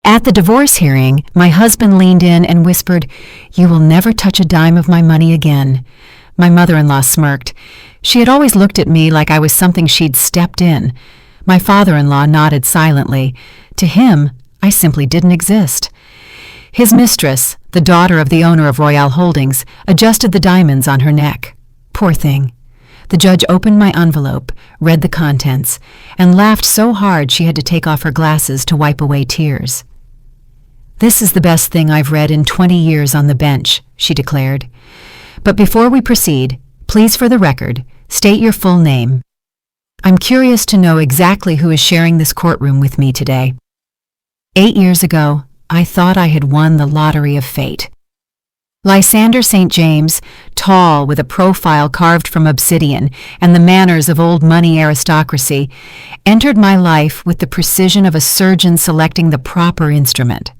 At the divorce hearing, my husband leaned in and whispered, "You will never touch a dime of my money again." My mother-in-law smirked. She had always looked at me like I was something she'd stepped in. My father-in-law nodded silently. To him, I simply didn't exist. His mistress, the daughter of the owner of Royale Holdings, adjusted the diamonds on her neck. Poor thing. The judge opened my envelope, read the contents, and laughed so hard she had to take off her glasses to wipe away tears. "This is the best thing I've read in 20 years on the bench," she declared. "But before we proceed, please for the record, state your full name. I'm curious to know exactly who is sharing this courtroom with me today." 8 years ago, I thought I had won the lottery of fate. Lysander St. James, tall with a profile carved from obsidian and the manners of old money aristocracy, entered my life with the precision of a surgeon selecting the proper instrument.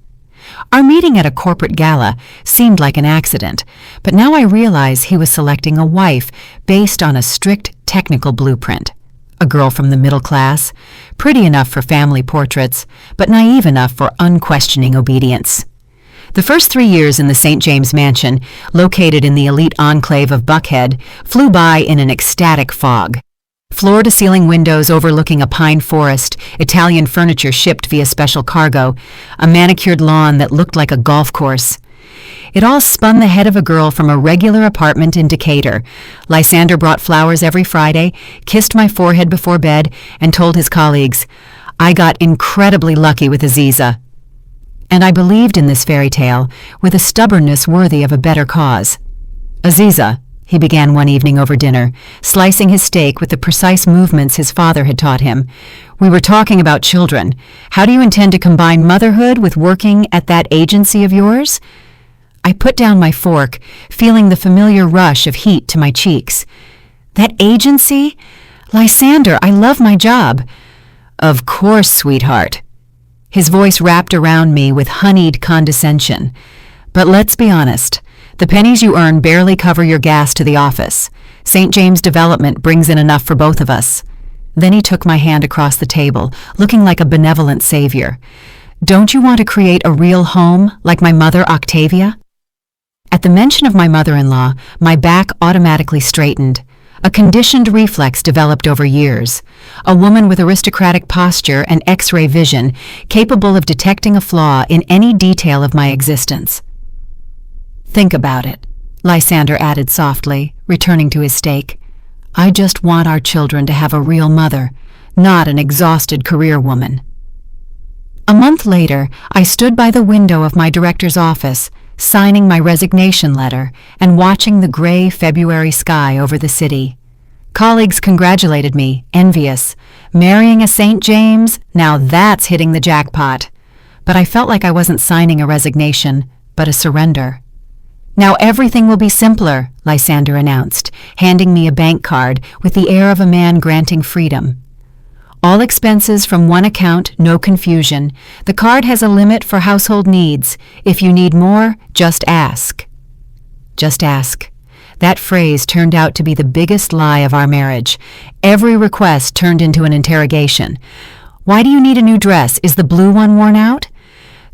Our meeting at a corporate gala seemed like an accident, but now I realize he was selecting a wife based on a strict technical blueprint. A girl from the middle class, pretty enough for family portraits, but naive enough for unquestioning obedience. The first 3 years in the St. James Mansion, located in the elite enclave of Buckhead, flew by in an ecstatic fog. Floor-to-ceiling windows overlooking a pine forest, Italian furniture shipped via special cargo, a manicured lawn that looked like a golf course. It all spun the head of a girl from a regular apartment in Decatur. Lysander brought flowers every Friday, kissed my forehead before bed, and told his colleagues, "I got incredibly lucky with Aziza." And I believed in this fairy tale with a stubbornness worthy of a better cause. "Aziza," he began one evening over dinner, slicing his steak with the precise movements his father had taught him. "We were talking about children. How do you intend to combine motherhood with working at that agency of yours?" I put down my fork, feeling the familiar rush of heat to my cheeks. "That agency? Lysander, I love my job." "Of course, sweetheart." His voice wrapped around me with honeyed condescension. "But let's be honest. The pennies you earn barely cover your gas to the office. St. James Development brings in enough for both of us." Then he took my hand across the table, looking like a benevolent savior. "Don't you want to create a real home, like my mother Octavia?" At the mention of my mother-in-law, my back automatically straightened. A conditioned reflex developed over years. A woman with aristocratic posture and X-ray vision, capable of detecting a flaw in any detail of my existence. "Think about it," Lysander added softly, returning to his steak. "I just want our children to have a real mother, not an exhausted career woman." A month later, I stood by the window of my director's office, signing my resignation letter and watching the gray February sky over the city. Colleagues congratulated me, envious. Marrying a St. James? Now that's hitting the jackpot. But I felt like I wasn't signing a resignation, but a surrender. "Now everything will be simpler," Lysander announced, handing me a bank card with the air of a man granting freedom. "All expenses from one account, no confusion. The card has a limit for household needs. If you need more, just ask." Just ask. That phrase turned out to be the biggest lie of our marriage. Every request turned into an interrogation. "Why do you need a new dress? Is the blue one worn out?"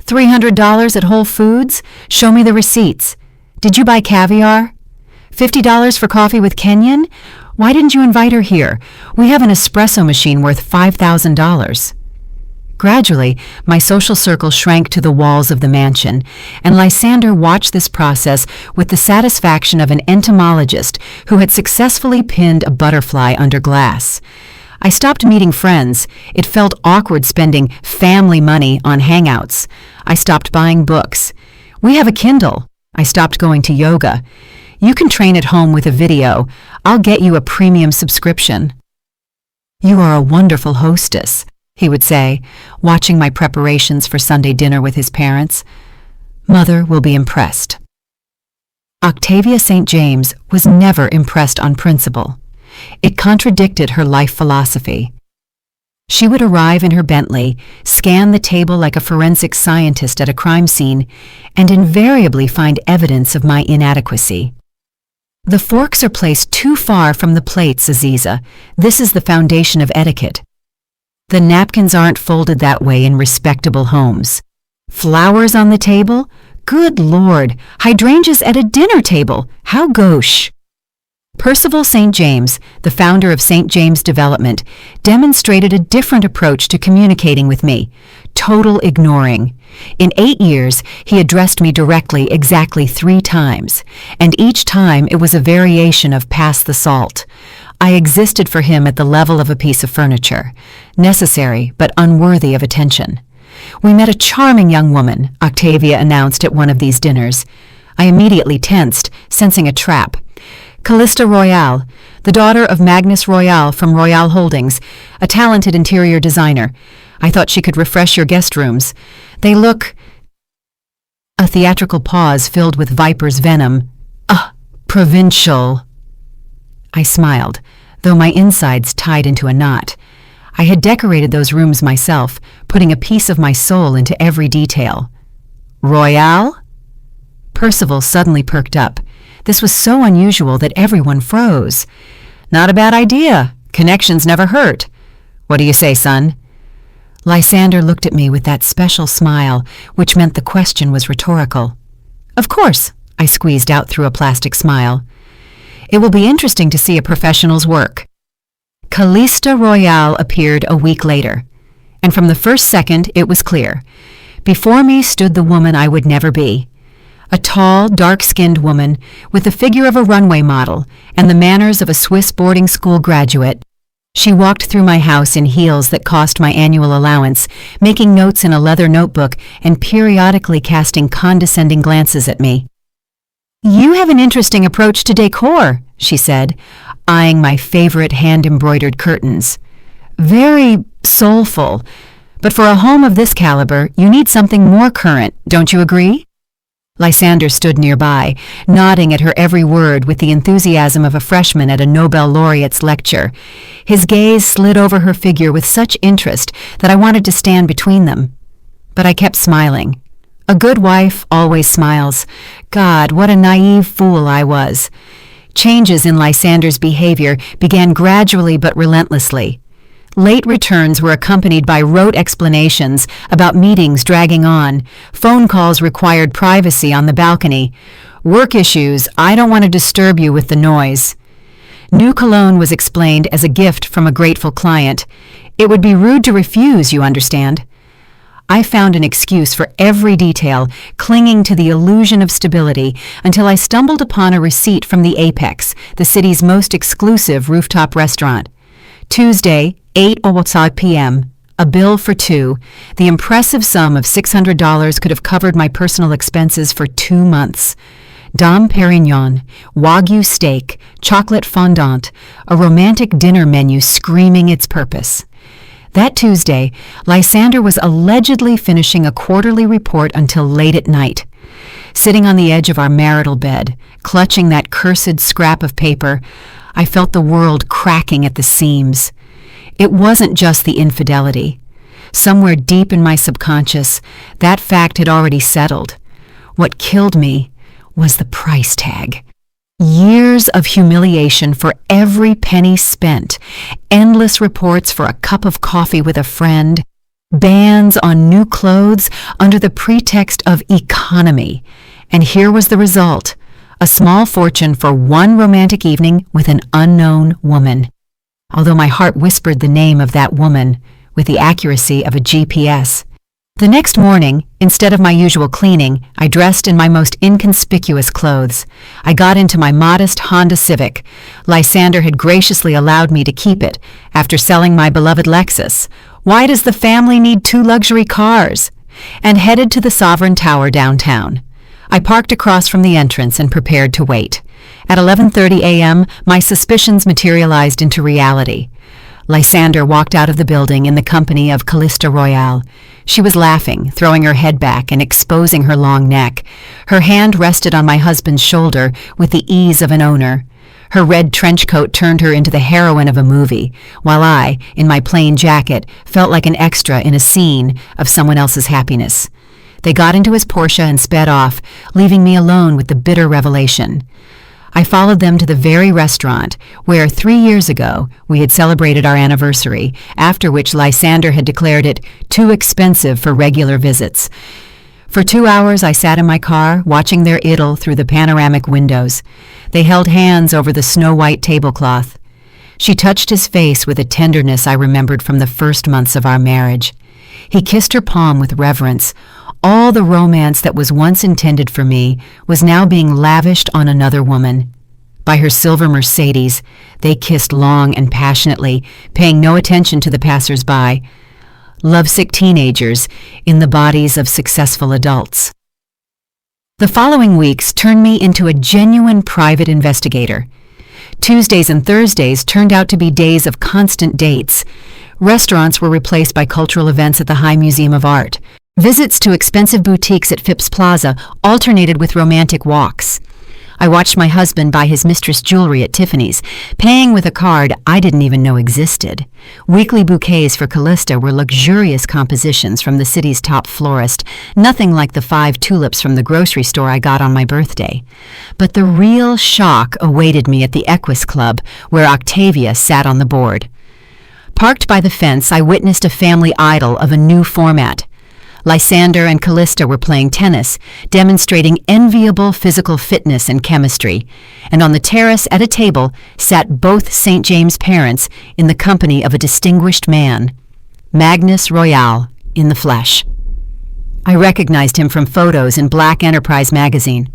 $300 at Whole Foods? Show me the receipts. "Did you buy caviar?" $50 for coffee with Kenyon? Why didn't you invite her here? We have an espresso machine worth $5,000. Gradually, my social circle shrank to the walls of the mansion, and Lysander watched this process with the satisfaction of an entomologist who had successfully pinned a butterfly under glass. I stopped meeting friends. It felt awkward spending family money on hangouts. I stopped buying books. "We have a Kindle." I stopped going to yoga. "You can train at home with a video. I'll get you a premium subscription." "You are a wonderful hostess," he would say, watching my preparations for Sunday dinner with his parents. "Mother will be impressed." Octavia St. James was never impressed on principle. It contradicted her life philosophy. She would arrive in her Bentley, scan the table like a forensic scientist at a crime scene, and invariably find evidence of my inadequacy. "The forks are placed too far from the plates, Aziza. This is the foundation of etiquette. The napkins aren't folded that way in respectable homes. Flowers on the table? Good Lord, hydrangeas at a dinner table. How gauche. Percival St. James, the founder of St. James Development, demonstrated a different approach to communicating with me, total ignoring. In 8 years, he addressed me directly exactly 3 times, and each time it was a variation of pass the salt. I existed for him at the level of a piece of furniture, necessary but unworthy of attention. We met a charming young woman, Octavia announced at one of these dinners. I immediately tensed, sensing a trap. Callista Royale, the daughter of Magnus Royale from Royale Holdings, a talented interior designer. I thought she could refresh your guest rooms. They look... A theatrical pause filled with viper's venom. Provincial. I smiled, though my insides tied into a knot. I had decorated those rooms myself, putting a piece of my soul into every detail. Royale? Percival suddenly perked up. This was so unusual that everyone froze. Not a bad idea. Connections never hurt. What do you say, son? Lysander looked at me with that special smile, which meant the question was rhetorical. Of course, I squeezed out through a plastic smile. It will be interesting to see a professional's work. Callista Royale appeared a week later, and from the first second it was clear. Before me stood the woman I would never be. A tall, dark-skinned woman with the figure of a runway model and the manners of a Swiss boarding school graduate. She walked through my house in heels that cost my annual allowance, making notes in a leather notebook and periodically casting condescending glances at me. "You have an interesting approach to decor," she said, eyeing my favorite hand-embroidered curtains. "Very soulful, but for a home of this caliber, you need something more current, don't you agree?" Lysander stood nearby, nodding at her every word with the enthusiasm of a freshman at a Nobel laureate's lecture. His gaze slid over her figure with such interest that I wanted to stand between them. But I kept smiling. A good wife always smiles. God, what a naive fool I was. Changes in Lysander's behavior began gradually but relentlessly. Late returns were accompanied by rote explanations about meetings dragging on. Phone calls required privacy on the balcony. Work issues, I don't want to disturb you with the noise. New cologne was explained as a gift from a grateful client. It would be rude to refuse, you understand. I found an excuse for every detail, clinging to the illusion of stability, until I stumbled upon a receipt from the Apex, the city's most exclusive rooftop restaurant. Tuesday, 8:05 p.m., a bill for 2. The impressive sum of $600 could have covered my personal expenses for 2 months. Dom Perignon, Wagyu steak, chocolate fondant, a romantic dinner menu screaming its purpose. That Tuesday, Lysander was allegedly finishing a quarterly report until late at night. Sitting on the edge of our marital bed, clutching that cursed scrap of paper, I felt the world cracking at the seams. It wasn't just the infidelity. Somewhere deep in my subconscious, that fact had already settled. What killed me was the price tag. Years of humiliation for every penny spent, endless reports for a cup of coffee with a friend, bans on new clothes under the pretext of economy. And here was the result, a small fortune for one romantic evening with an unknown woman. Although my heart whispered the name of that woman with the accuracy of a GPS. The next morning, instead of my usual cleaning, I dressed in my most inconspicuous clothes. I got into my modest Honda Civic. Lysander had graciously allowed me to keep it after selling my beloved Lexus. Why does the family need 2 luxury cars? And headed to the Sovereign Tower downtown. I parked across from the entrance and prepared to wait. At 11:30 a.m., my suspicions materialized into reality. Lysander walked out of the building in the company of Callista Royale. She was laughing, throwing her head back and exposing her long neck. Her hand rested on my husband's shoulder with the ease of an owner. Her red trench coat turned her into the heroine of a movie, while I, in my plain jacket, felt like an extra in a scene of someone else's happiness. They got into his Porsche and sped off, leaving me alone with the bitter revelation. I followed them to the very restaurant where 3 years ago we had celebrated our anniversary, after which Lysander had declared it too expensive for regular visits. For 2 hours I sat in my car, watching their idyll through the panoramic windows. They held hands over the snow-white tablecloth. She touched his face with a tenderness I remembered from the first months of our marriage. He kissed her palm with reverence. All the romance that was once intended for me was now being lavished on another woman. By her silver Mercedes, they kissed long and passionately, paying no attention to the passers-by. Lovesick teenagers in the bodies of successful adults. The following weeks turned me into a genuine private investigator. Tuesdays and Thursdays turned out to be days of constant dates. Restaurants were replaced by cultural events at the High Museum of Art. Visits to expensive boutiques at Phipps Plaza alternated with romantic walks. I watched my husband buy his mistress jewelry at Tiffany's, paying with a card I didn't even know existed. Weekly bouquets for Callista were luxurious compositions from the city's top florist, nothing like the 5 tulips from the grocery store I got on my birthday. But the real shock awaited me at the Equus Club, where Octavia sat on the board. Parked by the fence, I witnessed a family idol of a new format. Lysander and Callista were playing tennis, demonstrating enviable physical fitness and chemistry, and on the terrace at a table sat both St. James' parents in the company of a distinguished man, Magnus Royal, in the flesh. I recognized him from photos in Black Enterprise magazine.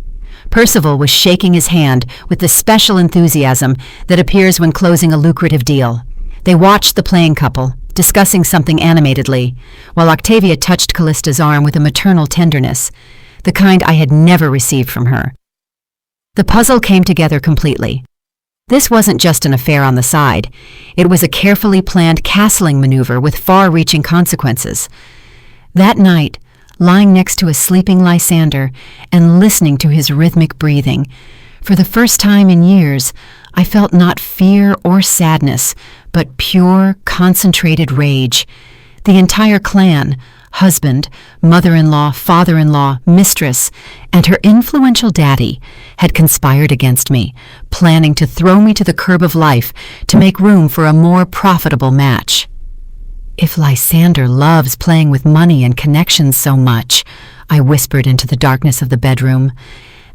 Percival was shaking his hand with the special enthusiasm that appears when closing a lucrative deal. They watched the playing couple, discussing something animatedly, while Octavia touched Callista's arm with a maternal tenderness, the kind I had never received from her. The puzzle came together completely. This wasn't just an affair on the side. It was a carefully planned castling maneuver with far-reaching consequences. That night, lying next to a sleeping Lysander and listening to his rhythmic breathing, for the first time in years, I felt not fear or sadness, but pure, concentrated rage. The entire clan, husband, mother-in-law, father-in-law, mistress, and her influential daddy, had conspired against me, planning to throw me to the curb of life to make room for a more profitable match. If Lysander loves playing with money and connections so much, I whispered into the darkness of the bedroom,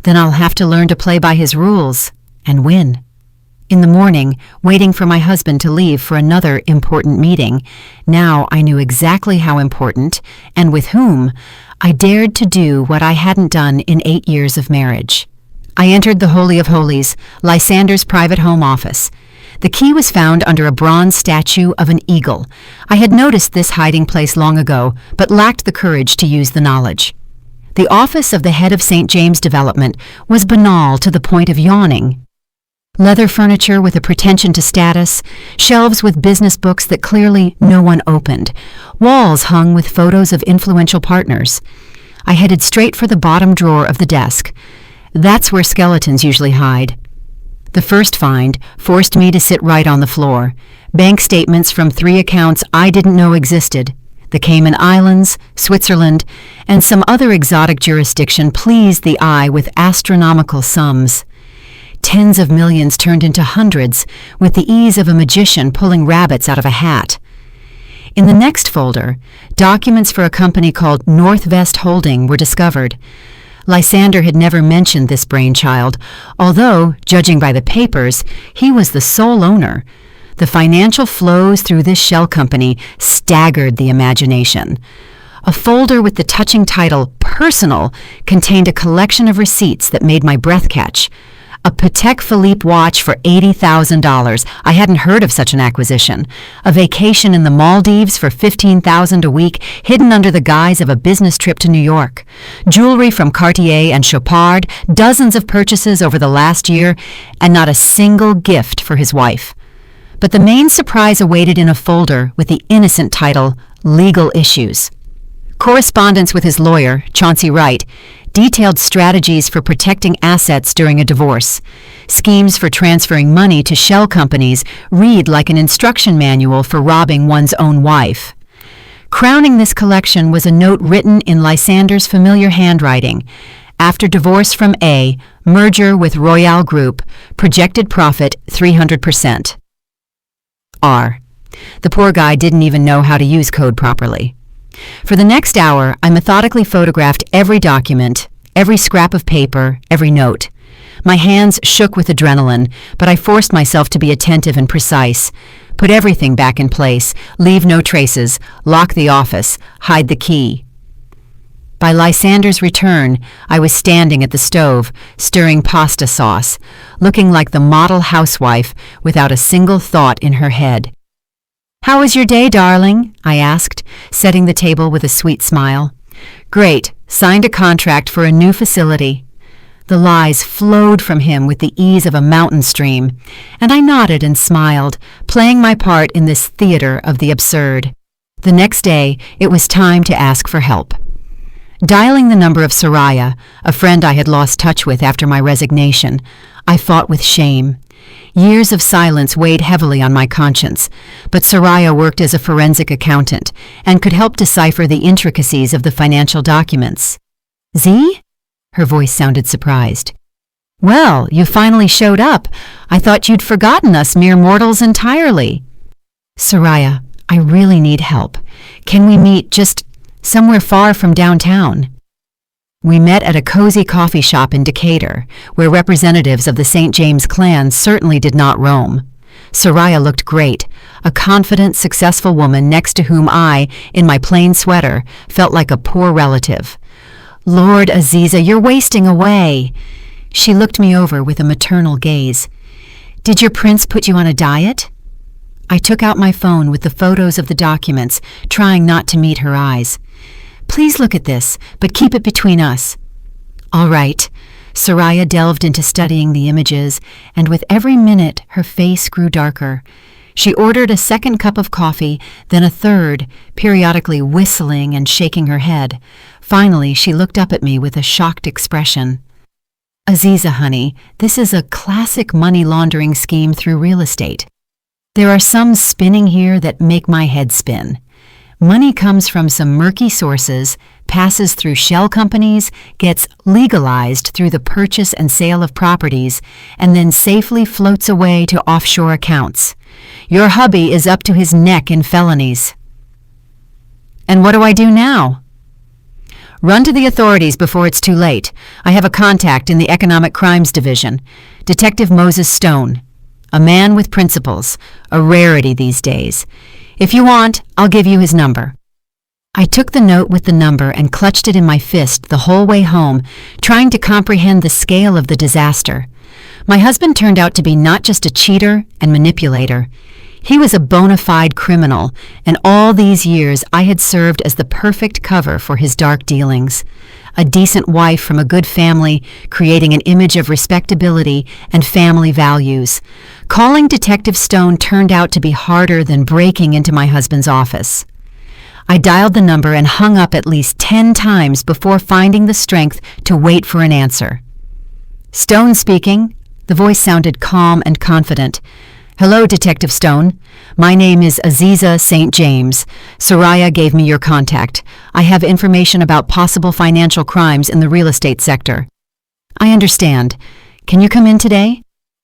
then I'll have to learn to play by his rules and win. In the morning, waiting for my husband to leave for another important meeting, now I knew exactly how important, and with whom, I dared to do what I hadn't done in 8 years of marriage. I entered the Holy of Holies, Lysander's private home office. The key was found under a bronze statue of an eagle. I had noticed this hiding place long ago, but lacked the courage to use the knowledge. The office of the head of St. James Development was banal to the point of yawning. Leather furniture with a pretension to status, shelves with business books that clearly no one opened, walls hung with photos of influential partners. I headed straight for the bottom drawer of the desk. That's where skeletons usually hide. The first find forced me to sit right on the floor. Bank statements from 3 accounts I didn't know existed. The Cayman Islands, Switzerland, and some other exotic jurisdiction pleased the eye with astronomical sums. Tens of millions turned into hundreds with the ease of a magician pulling rabbits out of a hat. In the next folder, documents for a company called Northvest Holding were discovered. Lysander had never mentioned this brainchild, although, judging by the papers, he was the sole owner. The financial flows through this shell company staggered the imagination. A folder with the touching title, Personal, contained a collection of receipts that made my breath catch. A Patek Philippe watch for $80,000. I hadn't heard of such an acquisition. A vacation in the Maldives for $15,000 a week, hidden under the guise of a business trip to New York. Jewelry from Cartier and Chopard, dozens of purchases over the last year, and not a single gift for his wife. But the main surprise awaited in a folder with the innocent title, Legal Issues. Correspondence with his lawyer, Chauncey Wright, detailed strategies for protecting assets during a divorce. Schemes for transferring money to shell companies read like an instruction manual for robbing one's own wife. Crowning this collection was a note written in Lysander's familiar handwriting. After divorce from A, merger with Royal Group, projected profit 300%. R. The poor guy didn't even know how to use code properly. For the next hour, I methodically photographed every document, every scrap of paper, every note. My hands shook with adrenaline, but I forced myself to be attentive and precise. Put everything back in place, leave no traces, lock the office, hide the key. By Lysander's return, I was standing at the stove, stirring pasta sauce, looking like the model housewife without a single thought in her head. "How was your day, darling?" I asked, setting the table with a sweet smile. "Great, signed a contract for a new facility." The lies flowed from him with the ease of a mountain stream, and I nodded and smiled, playing my part in this theater of the absurd. The next day, it was time to ask for help. Dialing the number of Soraya, a friend I had lost touch with after my resignation, I fought with shame. Years of silence weighed heavily on my conscience, but Soraya worked as a forensic accountant and could help decipher the intricacies of the financial documents. "Z?" Her voice sounded surprised. "Well, you finally showed up. I thought you'd forgotten us mere mortals entirely." "Soraya, I really need help. Can we meet just somewhere far from downtown?" We met at a cozy coffee shop in Decatur, where representatives of the St. James clan certainly did not roam. Soraya looked great, a confident, successful woman next to whom I, in my plain sweater, felt like a poor relative. "Lord Aziza, you're wasting away." She looked me over with a maternal gaze. "Did your prince put you on a diet?" I took out my phone with the photos of the documents, trying not to meet her eyes. "Please look at this, but keep it between us." "All right." Soraya delved into studying the images, and with every minute her face grew darker. She ordered a second cup of coffee, then a third, periodically whistling and shaking her head. Finally, she looked up at me with a shocked expression. "Aziza, honey, this is a classic money laundering scheme through real estate. There are some spinning here that make my head spin. Money comes from some murky sources, passes through shell companies, gets legalized through the purchase and sale of properties, and then safely floats away to offshore accounts. Your hubby is up to his neck in felonies." "And what do I do now?" "Run to the authorities before it's too late. I have a contact in the Economic Crimes Division, Detective Moses Stone. A man with principles, a rarity these days. If you want, I'll give you his number." I took the note with the number and clutched it in my fist the whole way home, trying to comprehend the scale of the disaster. My husband turned out to be not just a cheater and manipulator. He was a bona fide criminal, and all these years I had served as the perfect cover for his dark dealings. A decent wife from a good family, creating an image of respectability and family values. Calling Detective Stone turned out to be harder than breaking into my husband's office. I dialed the number and hung up at least 10 times before finding the strength to wait for an answer. "Stone speaking." The voice sounded calm and confident. "Hello, Detective Stone. My name is Aziza St. James. Soraya gave me your contact. I have information about possible financial crimes in the real estate sector." "I understand. Can you come in today?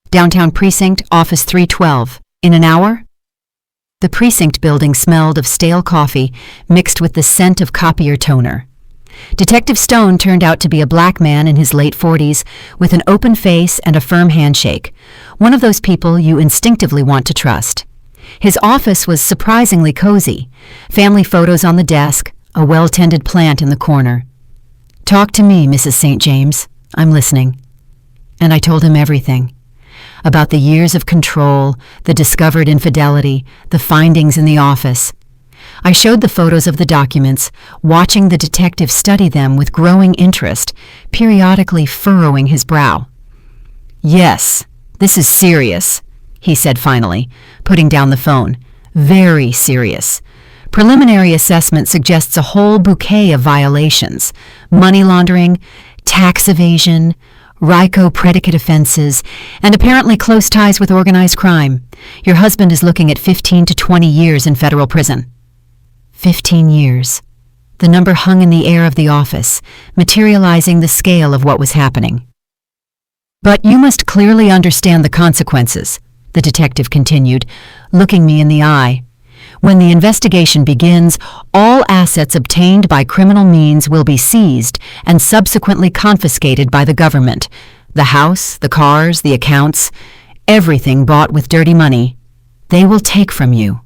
Downtown Precinct, Office 312. In an hour?" The precinct building smelled of stale coffee mixed with the scent of copier toner. Detective Stone turned out to be a black man in his late 40s with an open face and a firm handshake, one of those people you instinctively want to trust. His office was surprisingly cozy, family photos on the desk, a well-tended plant in the corner. "Talk to me, Mrs. St. James. I'm listening." And I told him everything. About the years of control, the discovered infidelity, the findings in the office. I showed the photos of the documents, watching the detective study them with growing interest, periodically furrowing his brow. "Yes, this is serious," he said finally, putting down the phone. "Very serious. Preliminary assessment suggests a whole bouquet of violations: money laundering, tax evasion, RICO predicate offenses, and apparently close ties with organized crime. Your husband is looking at 15 to 20 years in federal prison." 15 years. The number hung in the air of the office, materializing the scale of what was happening. "But you must clearly understand the consequences," the detective continued, looking me in the eye. When the investigation begins, all assets obtained by criminal means will be seized and subsequently confiscated by the government. The house, the cars, the accounts, everything bought with dirty money, they will take from you.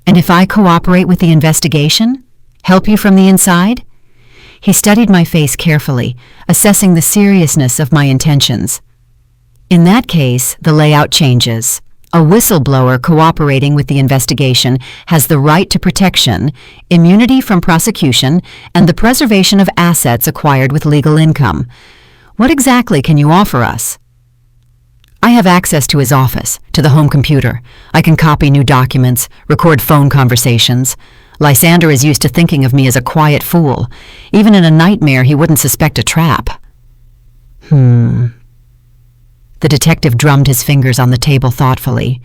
And if I cooperate with the investigation, help you from the inside? He studied my face carefully, assessing the seriousness of my intentions. In that case, the layout changes. A whistleblower cooperating with the investigation has the right to protection, immunity from prosecution, and the preservation of assets acquired with legal income. What exactly can you offer us? I have access to his office, to the home computer. I can copy new documents, record phone conversations. Lysander is used to thinking of me as a quiet fool. Even in a nightmare, he wouldn't suspect a trap. The detective drummed his fingers on the table thoughtfully.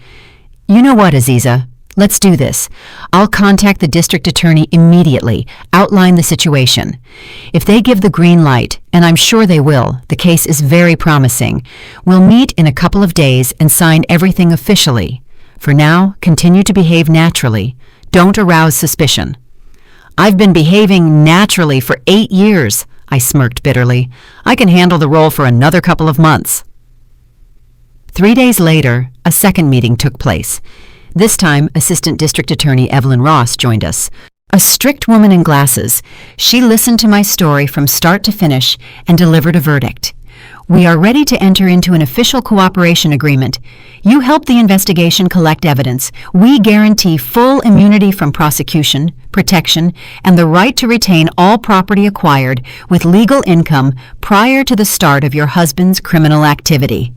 You know what, Aziza? Let's do this. I'll contact the district attorney immediately, outline the situation. If they give the green light, and I'm sure they will, the case is very promising. We'll meet in a couple of days and sign everything officially. For now, continue to behave naturally. Don't arouse suspicion. I've been behaving naturally for 8 years, I smirked bitterly. I can handle the role for another couple of months. 3 days later, a second meeting took place. This time, Assistant District Attorney Evelyn Ross joined us. A strict woman in glasses, she listened to my story from start to finish and delivered a verdict. We are ready to enter into an official cooperation agreement. You help the investigation collect evidence. We guarantee full immunity from prosecution, protection, and the right to retain all property acquired with legal income prior to the start of your husband's criminal activity.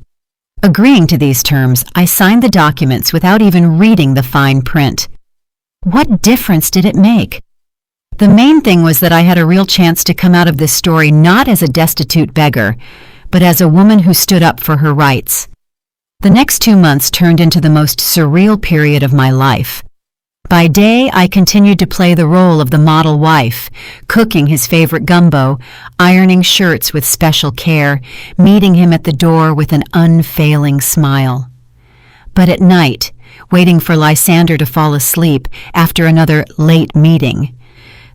Agreeing to these terms, I signed the documents without even reading the fine print. What difference did it make? The main thing was that I had a real chance to come out of this story not as a destitute beggar, but as a woman who stood up for her rights. The next 2 months turned into the most surreal period of my life. By day, I continued to play the role of the model wife, cooking his favorite gumbo, ironing shirts with special care, meeting him at the door with an unfailing smile. But at night, waiting for Lysander to fall asleep after another late meeting,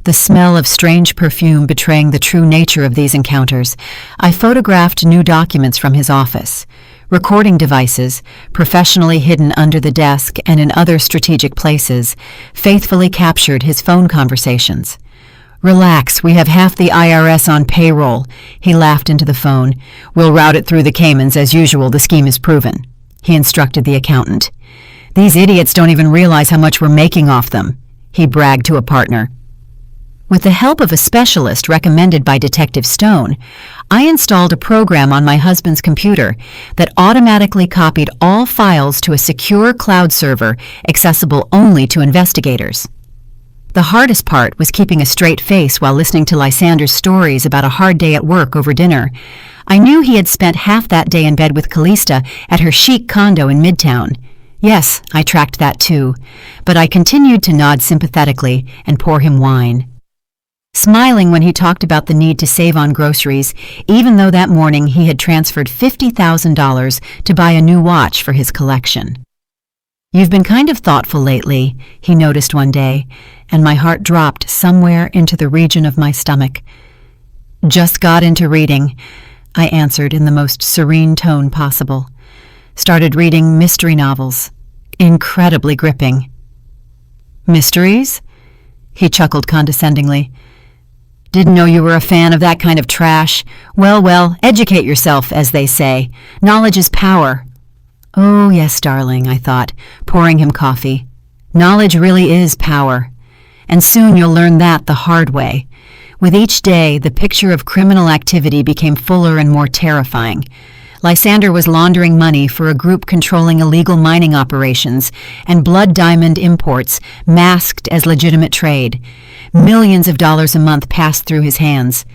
the smell of strange perfume betraying the true nature of these encounters, I photographed new documents from his office. Recording devices, professionally hidden under the desk and in other strategic places, faithfully captured his phone conversations. Relax, we have half the IRS on payroll, he laughed into the phone. We'll route it through the Caymans as usual, the scheme is proven, he instructed the accountant. These idiots don't even realize how much we're making off them, he bragged to a partner. With the help of a specialist recommended by Detective Stone, I installed a program on my husband's computer that automatically copied all files to a secure cloud server accessible only to investigators. The hardest part was keeping a straight face while listening to Lysander's stories about a hard day at work over dinner. I knew he had spent half that day in bed with Callista at her chic condo in Midtown. Yes, I tracked that too, but I continued to nod sympathetically and pour him wine. Smiling when he talked about the need to save on groceries, even though that morning he had transferred $50,000 to buy a new watch for his collection. You've been kind of thoughtful lately, he noticed one day, and my heart dropped somewhere into the region of my stomach. Just got into reading, I answered in the most serene tone possible. Started reading mystery novels. Incredibly gripping. Mysteries? He chuckled condescendingly. Didn't know you were a fan of that kind of trash. Well, educate yourself, as they say. Knowledge is power. Oh, yes, darling, I thought, pouring him coffee. Knowledge really is power. And soon you'll learn that the hard way. With each day, the picture of criminal activity became fuller and more terrifying. Lysander was laundering money for a group controlling illegal mining operations and blood diamond imports masked as legitimate trade. Millions of dollars a month passed through his hands.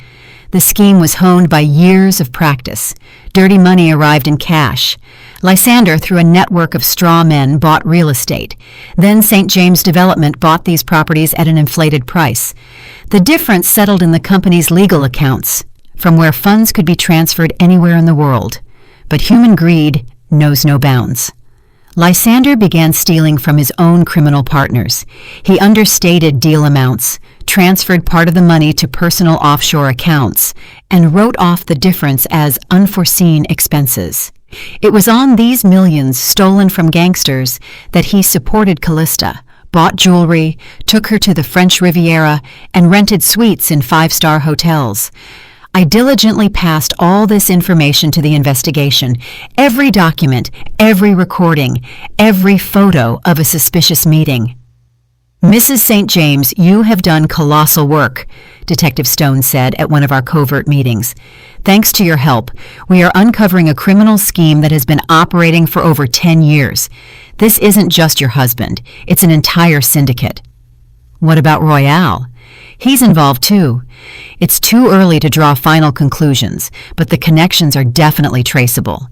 The scheme was honed by years of practice. Dirty money arrived in cash. Lysander, through a network of straw men, bought real estate. Then St. James Development bought these properties at an inflated price. The difference settled in the company's legal accounts, from where funds could be transferred anywhere in the world. But human greed knows no bounds. Lysander began stealing from his own criminal partners. He understated deal amounts, transferred part of the money to personal offshore accounts, and wrote off the difference as unforeseen expenses. It was on these millions stolen from gangsters that he supported Callista, bought jewelry, took her to the French Riviera, and rented suites in five-star hotels. I diligently passed all this information to the investigation, every document, every recording, every photo of a suspicious meeting. Mrs. St. James, you have done colossal work, Detective Stone said at one of our covert meetings. Thanks to your help, we are uncovering a criminal scheme that has been operating for over 10 years. This isn't just your husband, it's an entire syndicate. What about Royale? He's involved too. It's too early to draw final conclusions, but the connections are definitely traceable.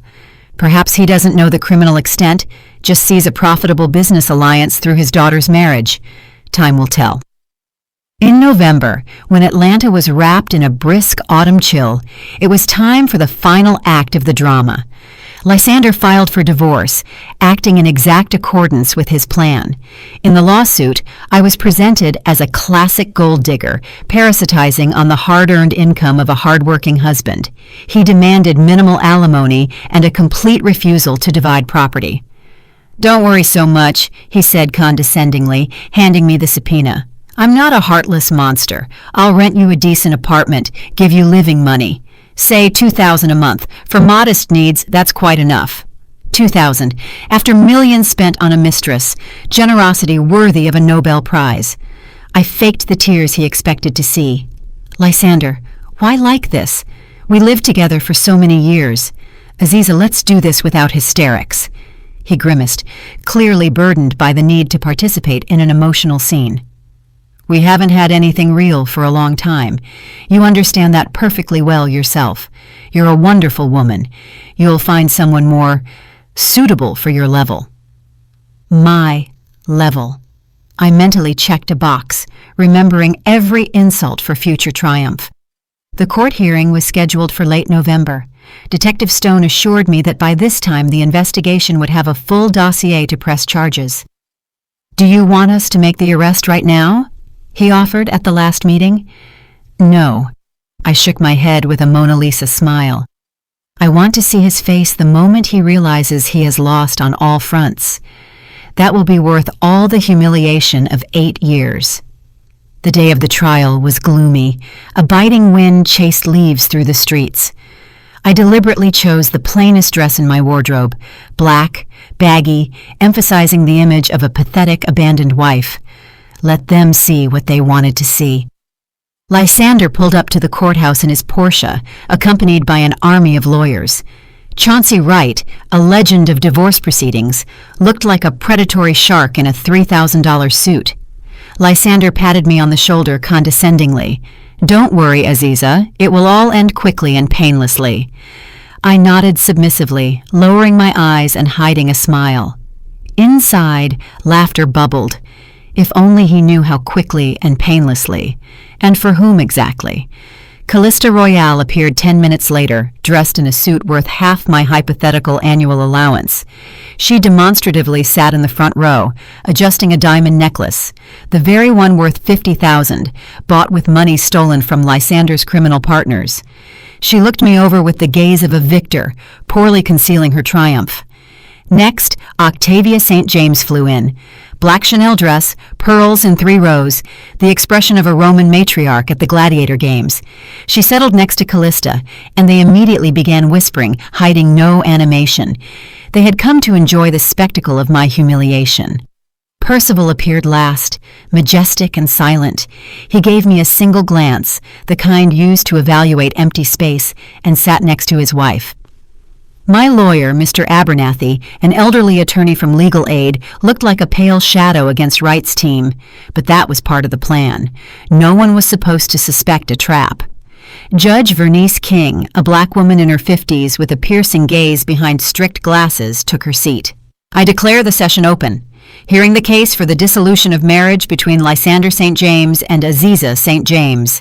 Perhaps he doesn't know the criminal extent, just sees a profitable business alliance through his daughter's marriage. Time will tell. In November, when Atlanta was wrapped in a brisk autumn chill, it was time for the final act of the drama. Lysander filed for divorce, acting in exact accordance with his plan. In the lawsuit, I was presented as a classic gold digger, parasitizing on the hard-earned income of a hard-working husband. He demanded minimal alimony and a complete refusal to divide property. "Don't worry so much," he said condescendingly, handing me the subpoena. "I'm not a heartless monster. I'll rent you a decent apartment, give you living money. Say $2,000 a month. For modest needs, that's quite enough." $2,000, after millions spent on a mistress, generosity worthy of a Nobel Prize. I faked the tears he expected to see. "Lysander, why like this? We lived together for so many years. Aziza, let's do this without hysterics." He grimaced, clearly burdened by the need to participate in an emotional scene. "We haven't had anything real for a long time. You understand that perfectly well yourself. You're a wonderful woman. You'll find someone more suitable for your level." My level. I mentally checked a box, remembering every insult for future triumph. The court hearing was scheduled for late November. Detective Stone assured me that by this time the investigation would have a full dossier to press charges. "Do you want us to make the arrest right now?" he offered at the last meeting. "No." I shook my head with a Mona Lisa smile. "I want to see his face the moment he realizes he has lost on all fronts. That will be worth all the humiliation of 8 years." The day of the trial was gloomy. A biting wind chased leaves through the streets. I deliberately chose the plainest dress in my wardrobe, black, baggy, emphasizing the image of a pathetic abandoned wife. Let them see what they wanted to see. Lysander pulled up to the courthouse in his Porsche, accompanied by an army of lawyers. Chauncey Wright, a legend of divorce proceedings, looked like a predatory shark in a $3,000 suit. Lysander patted me on the shoulder condescendingly. "Don't worry, Aziza. It will all end quickly and painlessly." I nodded submissively, lowering my eyes and hiding a smile. Inside, laughter bubbled. If only he knew how quickly and painlessly, and for whom exactly. Callista Royale appeared 10 minutes later, dressed in a suit worth half my hypothetical annual allowance. She demonstratively sat in the front row, adjusting a diamond necklace, the very one worth $50,000, bought with money stolen from Lysander's criminal partners. She looked me over with the gaze of a victor, poorly concealing her triumph. Next, Octavia St. James flew in. Black Chanel dress, pearls in 3 rows, the expression of a Roman matriarch at the gladiator games. She settled next to Callista, and they immediately began whispering, hiding no animation. They had come to enjoy the spectacle of my humiliation. Percival appeared last, majestic and silent. He gave me a single glance, the kind used to evaluate empty space, and sat next to his wife. My lawyer, Mr. Abernathy, an elderly attorney from Legal Aid, looked like a pale shadow against Wright's team, but that was part of the plan. No one was supposed to suspect a trap. Judge Vernice King, a black woman in her 50s with a piercing gaze behind strict glasses, took her seat. "I declare the session open. Hearing the case for the dissolution of marriage between Lysander St. James and Aziza St. James."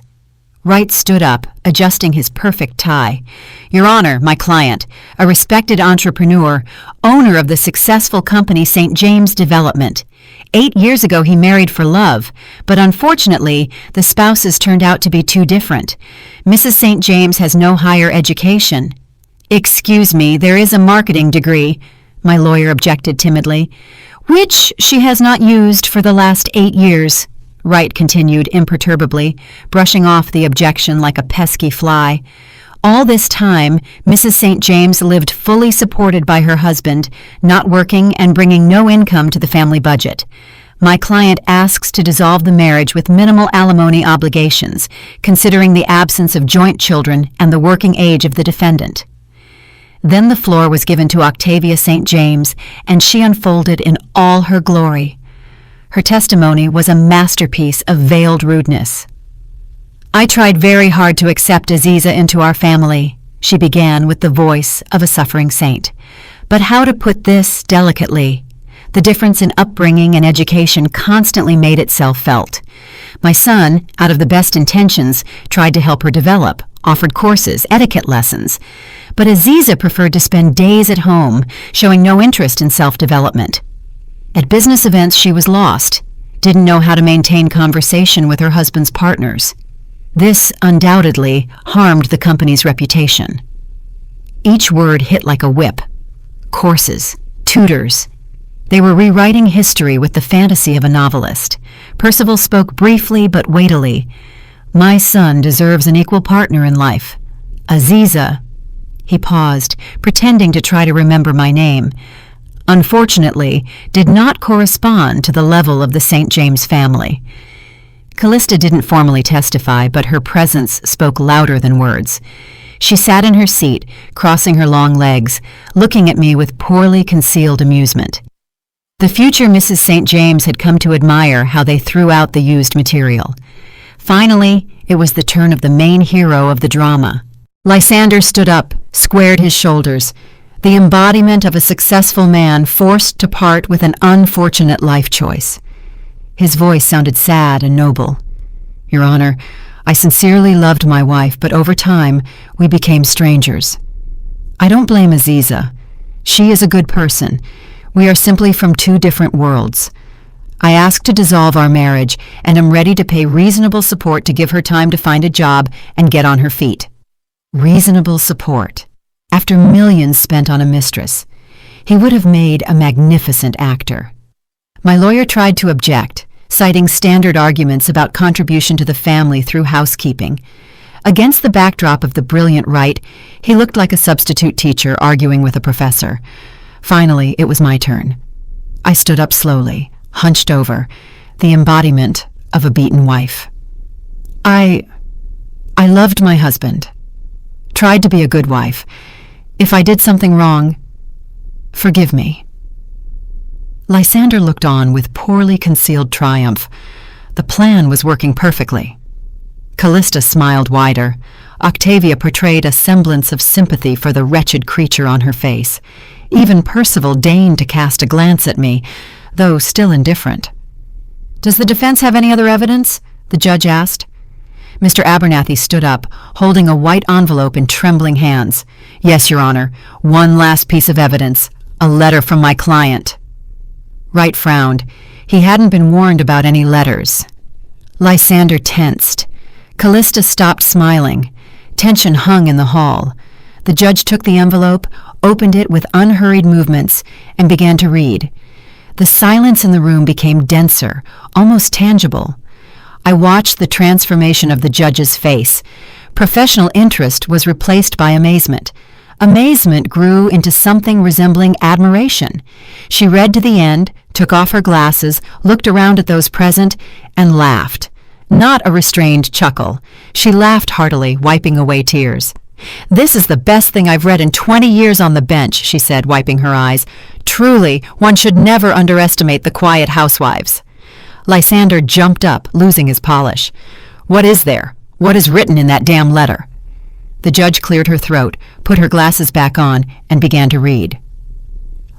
Wright stood up, adjusting his perfect tie. Your Honor, my client, a respected entrepreneur, owner of the successful company St. James Development. 8 years ago he married for love, but unfortunately the spouses turned out to be too different. Mrs. St. James has no higher education. Excuse me, there is a marketing degree, my lawyer objected timidly, which she has not used for the last 8 years. Wright continued imperturbably, brushing off the objection like a pesky fly. All this time, Mrs. St. James lived fully supported by her husband, not working and bringing no income to the family budget. My client asks to dissolve the marriage with minimal alimony obligations, considering the absence of joint children and the working age of the defendant. Then the floor was given to Octavia St. James, and she unfolded in all her glory. Her testimony was a masterpiece of veiled rudeness. I tried very hard to accept Aziza into our family, she began with the voice of a suffering saint. But how to put this delicately? The difference in upbringing and education constantly made itself felt. My son, out of the best intentions, tried to help her develop, offered courses, etiquette lessons. But Aziza preferred to spend days at home, showing no interest in self-development. At business events she was lost, didn't know how to maintain conversation with her husband's partners. This undoubtedly harmed the company's reputation. Each word hit like a whip. Courses, tutors. They were rewriting history with the fantasy of a novelist. Percival spoke briefly but weightily. My son deserves an equal partner in life. Aziza. He paused, pretending to try to remember my name. Unfortunately, did not correspond to the level of the St. James family. Callista didn't formally testify, but her presence spoke louder than words. She sat in her seat, crossing her long legs, looking at me with poorly concealed amusement. The future Mrs. St. James had come to admire how they threw out the used material. Finally, it was the turn of the main hero of the drama. Lysander stood up, squared his shoulders, the embodiment of a successful man forced to part with an unfortunate life choice. His voice sounded sad and noble. Your Honor, I sincerely loved my wife, but over time, we became strangers. I don't blame Aziza. She is a good person. We are simply from two different worlds. I asked to dissolve our marriage, and am ready to pay reasonable support to give her time to find a job and get on her feet. Reasonable support. After millions spent on a mistress, he would have made a magnificent actor. My lawyer tried to object, citing standard arguments about contribution to the family through housekeeping. Against the backdrop of the brilliant Wright, he looked like a substitute teacher arguing with a professor. Finally, it was my turn. I stood up slowly, hunched over, the embodiment of a beaten wife. I loved my husband, tried to be a good wife. If I did something wrong, forgive me. Lysander looked on with poorly concealed triumph. The plan was working perfectly. Callista smiled wider. Octavia portrayed a semblance of sympathy for the wretched creature on her face. Even Percival deigned to cast a glance at me, though still indifferent. Does the defense have any other evidence? The judge asked. Mr. Abernathy stood up, holding a white envelope in trembling hands. Yes, Your Honor, one last piece of evidence, a letter from my client. Wright frowned. He hadn't been warned about any letters. Lysander tensed. Callista stopped smiling. Tension hung in the hall. The judge took the envelope, opened it with unhurried movements, and began to read. The silence in the room became denser, almost tangible. I watched the transformation of the judge's face. Professional interest was replaced by amazement. Amazement grew into something resembling admiration. She read to the end, took off her glasses, looked around at those present, and laughed. Not a restrained chuckle. She laughed heartily, wiping away tears. This is the best thing I've read in 20 years on the bench, she said, wiping her eyes. Truly, one should never underestimate the quiet housewives. Lysander jumped up, losing his polish. What is there? What is written in that damn letter? The judge cleared her throat, put her glasses back on, and began to read.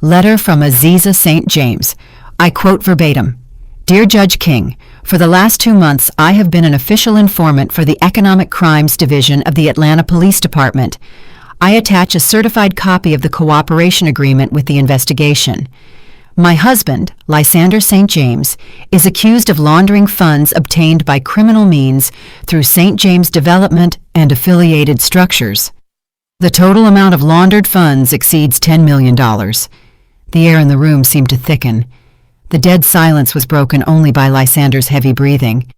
Letter from Aziza St. James. I quote verbatim. Dear Judge King, For the last 2 months, I have been an official informant for the Economic Crimes Division of the Atlanta Police Department. I attach a certified copy of the cooperation agreement with the investigation. My husband, Lysander St. James, is accused of laundering funds obtained by criminal means through St. James Development and affiliated structures. The total amount of laundered funds exceeds $10 million. The air in the room seemed to thicken. The dead silence was broken only by Lysander's heavy breathing.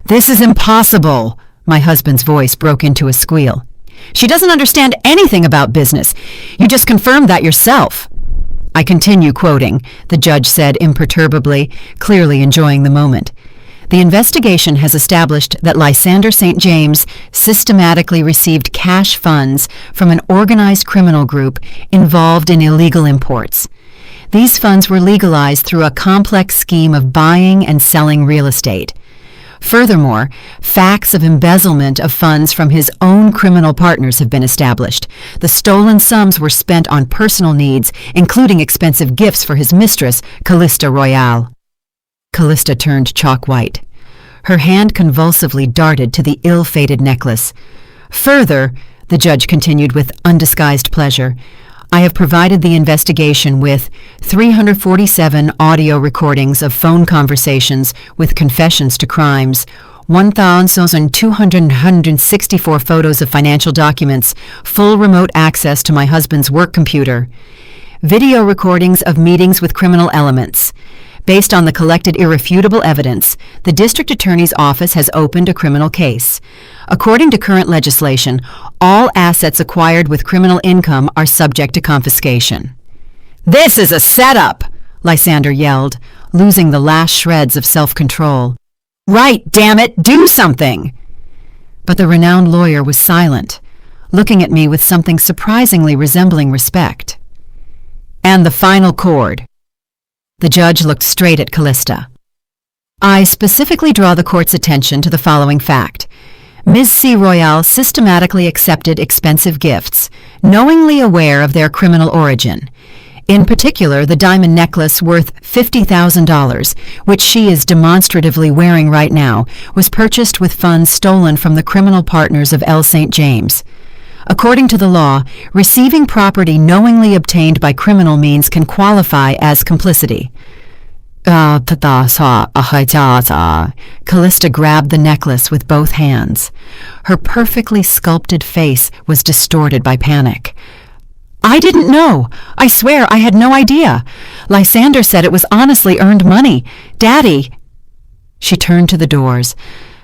"This is impossible!" My husband's voice broke into a squeal. "She doesn't understand anything about business. You just confirmed that yourself." I continue quoting, the judge said imperturbably, clearly enjoying the moment. The investigation has established that Lysander St. James systematically received cash funds from an organized criminal group involved in illegal imports. These funds were legalized through a complex scheme of buying and selling real estate. Furthermore, facts of embezzlement of funds from his own criminal partners have been established. The stolen sums were spent on personal needs, including expensive gifts for his mistress, Callista Royale. Callista turned chalk white. Her hand convulsively darted to the ill-fated necklace. "Further," the judge continued with undisguised pleasure, "I have provided the investigation with 347 audio recordings of phone conversations with confessions to crimes, 1,264 photos of financial documents, full remote access to my husband's work computer, video recordings of meetings with criminal elements. Based on the collected irrefutable evidence, the district attorney's office has opened a criminal case. According to current legislation, all assets acquired with criminal income are subject to confiscation." "This is a setup!" Lysander yelled, losing the last shreds of self-control. "Right, damn it, do something!" But the renowned lawyer was silent, looking at me with something surprisingly resembling respect. "And the final chord." The judge looked straight at Callista. "I specifically draw the court's attention to the following fact. Ms. C. Royale systematically accepted expensive gifts, knowingly aware of their criminal origin. In particular, the diamond necklace worth $50,000, which she is demonstratively wearing right now, was purchased with funds stolen from the criminal partners of L. St. James. According to the law, receiving property knowingly obtained by criminal means can qualify as complicity." Callista grabbed the necklace with both hands. Her perfectly sculpted face was distorted by panic. "I didn't know. I swear I had no idea. Lysander said it was honestly earned money. Daddy—" She turned to the doors,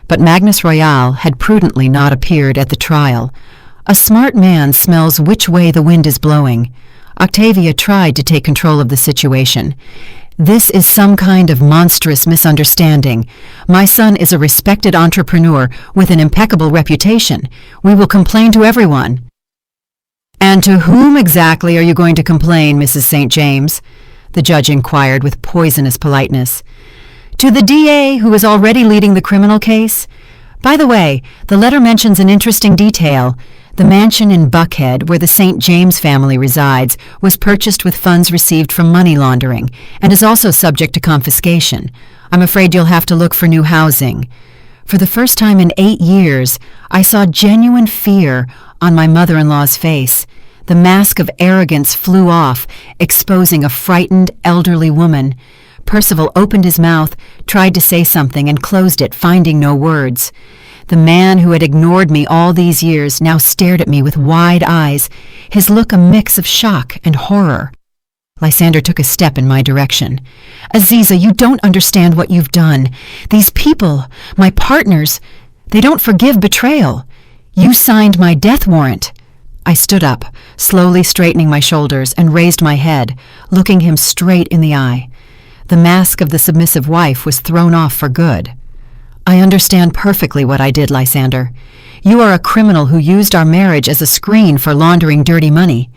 but Magnus Royale had prudently not appeared at the trial. A smart man smells which way the wind is blowing. Octavia tried to take control of the situation. "This is some kind of monstrous misunderstanding. My son is a respected entrepreneur with an impeccable reputation. We will complain to everyone." "And to whom exactly are you going to complain, Mrs. St. James?" the judge inquired with poisonous politeness. "To the DA, who is already leading the criminal case. By the way, the letter mentions an interesting detail. The mansion in Buckhead, where the St. James family resides, was purchased with funds received from money laundering and is also subject to confiscation. I'm afraid you'll have to look for new housing." For the first time in 8 years, I saw genuine fear on my mother-in-law's face. The mask of arrogance flew off, exposing a frightened, elderly woman. Percival opened his mouth, tried to say something, and closed it, finding no words. The man who had ignored me all these years now stared at me with wide eyes, his look a mix of shock and horror. Lysander took a step in my direction. "Aziza, you don't understand what you've done. These people, my partners, they don't forgive betrayal. You signed my death warrant." I stood up, slowly straightening my shoulders, and raised my head, looking him straight in the eye. The mask of the submissive wife was thrown off for good. "I understand perfectly what I did, Lysander. You are a criminal who used our marriage as a screen for laundering dirty money.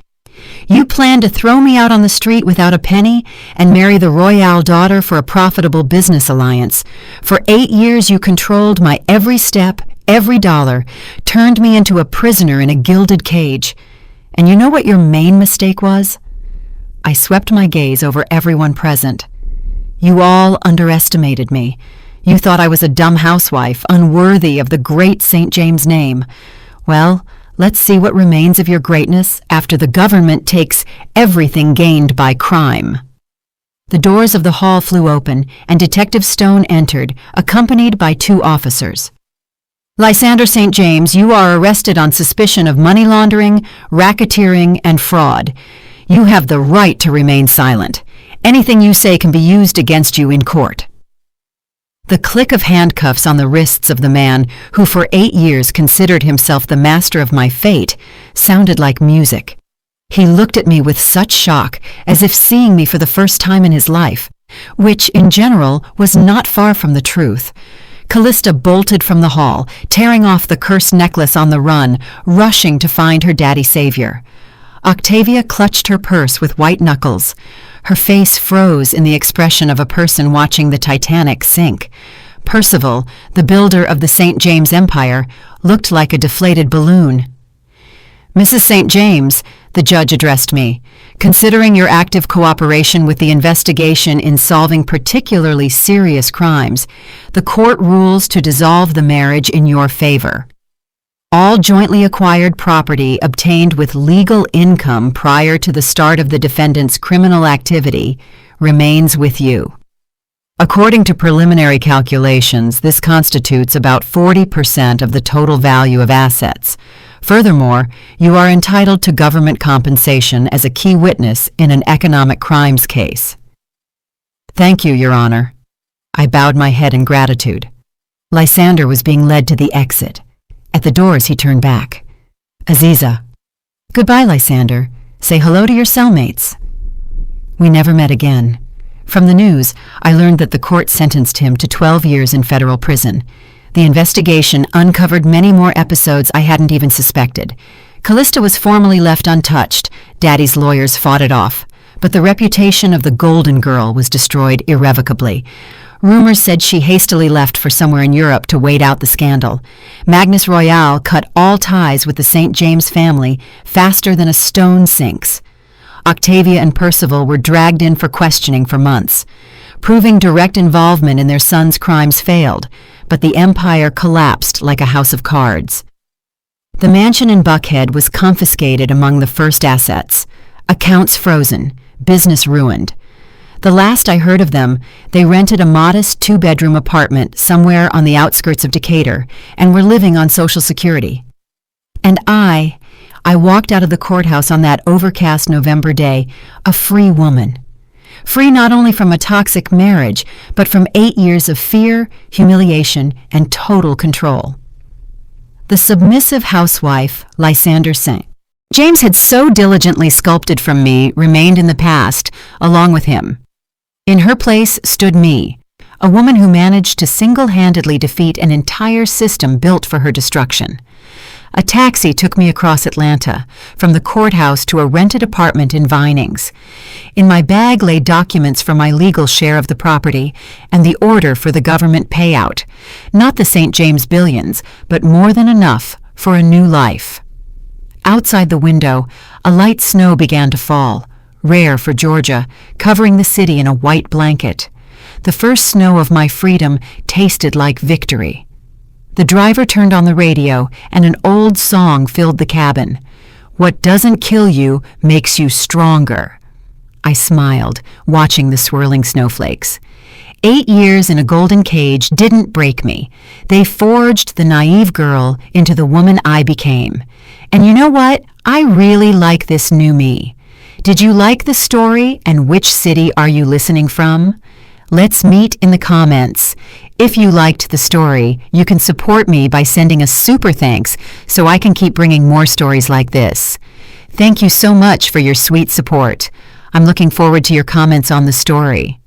You planned to throw me out on the street without a penny and marry the Royale daughter for a profitable business alliance. For 8 years you controlled my every step, every dollar, turned me into a prisoner in a gilded cage. And you know what your main mistake was?" I swept my gaze over everyone present. "You all underestimated me. You thought I was a dumb housewife, unworthy of the great St. James name. Well, let's see what remains of your greatness after the government takes everything gained by crime." The doors of the hall flew open, and Detective Stone entered, accompanied by 2 officers. "Lysander St. James, you are arrested on suspicion of money laundering, racketeering, and fraud. You have the right to remain silent. Anything you say can be used against you in court." The click of handcuffs on the wrists of the man who for 8 years considered himself the master of my fate sounded like music. He looked at me with such shock, as if seeing me for the first time in his life, which, in general, was not far from the truth. Callista bolted from the hall, tearing off the cursed necklace on the run, rushing to find her daddy savior. Octavia clutched her purse with white knuckles. Her face froze in the expression of a person watching the Titanic sink. Percival, the builder of the St. James Empire, looked like a deflated balloon. "Mrs. St. James," the judge addressed me, "considering your active cooperation with the investigation in solving particularly serious crimes, the court rules to dissolve the marriage in your favor. All jointly acquired property obtained with legal income prior to the start of the defendant's criminal activity remains with you. According to preliminary calculations, this constitutes about 40% of the total value of assets. Furthermore, you are entitled to government compensation as a key witness in an economic crimes case." "Thank you, Your Honor." I bowed my head in gratitude. Lysander was being led to the exit. At the doors, he turned back. "Aziza." "Goodbye, Lysander. Say hello to your cellmates." We never met again. From the news, I learned that the court sentenced him to 12 years in federal prison. The investigation uncovered many more episodes I hadn't even suspected. Callista was formally left untouched. Daddy's lawyers fought it off. But the reputation of the Golden Girl was destroyed irrevocably. Rumors said she hastily left for somewhere in Europe to wait out the scandal. Magnus Royal cut all ties with the St. James family faster than a stone sinks. Octavia and Percival were dragged in for questioning for months. Proving direct involvement in their son's crimes failed, but the empire collapsed like a house of cards. The mansion in Buckhead was confiscated among the first assets. Accounts frozen, business ruined. The last I heard of them, they rented a modest 2-bedroom apartment somewhere on the outskirts of Decatur and were living on Social Security. And I walked out of the courthouse on that overcast November day, a free woman. Free not only from a toxic marriage, but from 8 years of fear, humiliation, and total control. The submissive housewife, Lysander St. James had so diligently sculpted from me remained in the past, along with him. In her place stood me, a woman who managed to single-handedly defeat an entire system built for her destruction. A taxi took me across Atlanta, from the courthouse to a rented apartment in Vinings. In my bag lay documents for my legal share of the property and the order for the government payout. Not the St. James billions, but more than enough for a new life. Outside the window, a light snow began to fall, rare for Georgia, covering the city in a white blanket. The first snow of my freedom tasted like victory. The driver turned on the radio, and an old song filled the cabin. "What doesn't kill you makes you stronger." I smiled, watching the swirling snowflakes. 8 years in a golden cage didn't break me. They forged the naive girl into the woman I became. And you know what? I really like this new me. Did you like the story, and which city are you listening from? Let's meet in the comments. If you liked the story, you can support me by sending a super thanks so I can keep bringing more stories like this. Thank you so much for your sweet support. I'm looking forward to your comments on the story.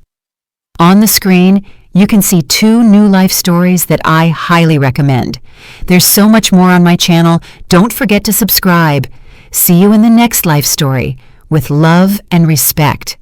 On the screen, you can see 2 new life stories that I highly recommend. There's so much more on my channel. Don't forget to subscribe. See you in the next life story. With love and respect.